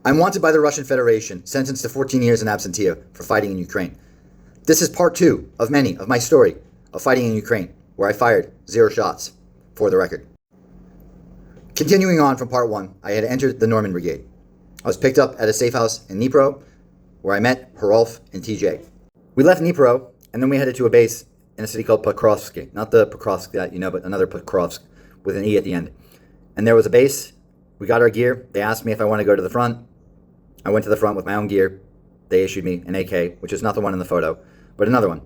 I'm wanted by the Russian Federation, sentenced to 14 years in absentia for fighting in Ukraine. This is part 2 of many of my story of fighting in Ukraine, where I fired 0 shots, for the record. Continuing on from part 1, I had entered the Norman Brigade. I was picked up at a safe house in Dnipro, where I met Herolf and TJ. We left Dnipro, and then we headed to a base in a city called Pokrovsk. Not the Pokrovsk that you know, but another Pokrovsk with an E at the end. And there was a base. We got our gear. They asked me if I want to go to the front. I went to the front with my own gear. They issued me an AK, which is not the one in the photo, but another one.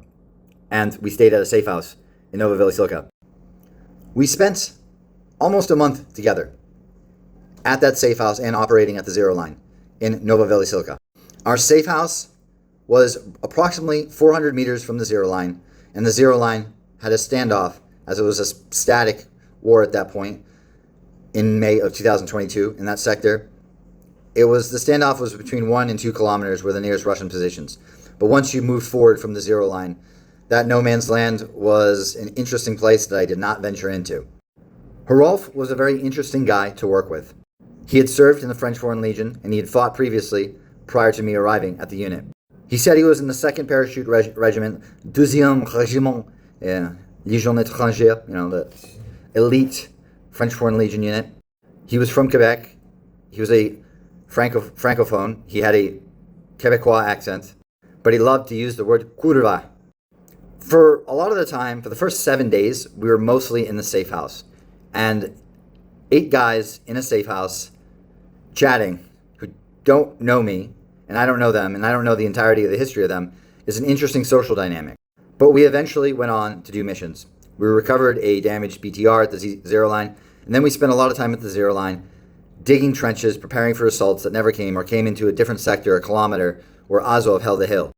And we stayed at a safe house in Novovelysilka. We spent almost a month together at that safe house and operating at the zero line in Novovelysilka. Our safe house was approximately 400 meters from the zero line, and the zero line had a standoff, as it was a static war at that point in May of 2022 in that sector. The standoff was between 1 and 2 kilometers were the nearest Russian positions. But once you moved forward from the zero line, that no man's land was an interesting place that I did not venture into. Herolf was a very interesting guy to work with. He had served in the French Foreign Legion, and he had fought previously prior to me arriving at the unit. He said he was in the 2nd Parachute Regiment, 2e Régiment, Légion étrangère, the elite French Foreign Legion unit. He was from Quebec. He was a francophone. He had a Quebecois accent, but he loved to use the word kurva. For a lot of the time, for the first 7 days, we were mostly in the safe house. And 8 guys in a safe house chatting who don't know me, and I don't know them, and I don't know the entirety of the history of them, is an interesting social dynamic. But we eventually went on to do missions. We recovered a damaged BTR at the zero line, and then we spent a lot of time at the zero line digging trenches, preparing for assaults that never came or came into a different sector, a kilometer, where Azov held the hill.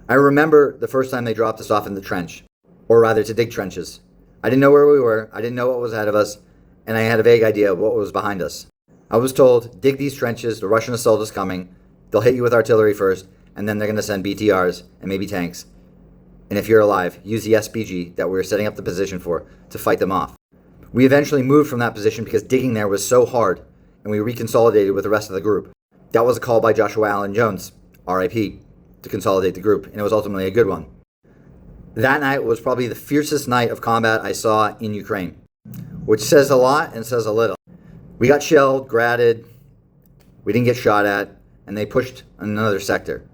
I remember the first time they dropped us off in the trench, or rather to dig trenches. I didn't know where we were, I didn't know what was ahead of us, and I had a vague idea of what was behind us. I was told, dig these trenches, the Russian assault is coming, they'll hit you with artillery first, and then they're going to send BTRs and maybe tanks. And if you're alive, use the SPG that we were setting up the position for to fight them off. We eventually moved from that position because digging there was so hard, and we reconsolidated with the rest of the group. That was a call by Joshua Allen Jones, RIP, to consolidate the group, and it was ultimately a good one. That night was probably the fiercest night of combat I saw in Ukraine, which says a lot and says a little. We got shelled, gratted, we didn't get shot at, and they pushed another sector.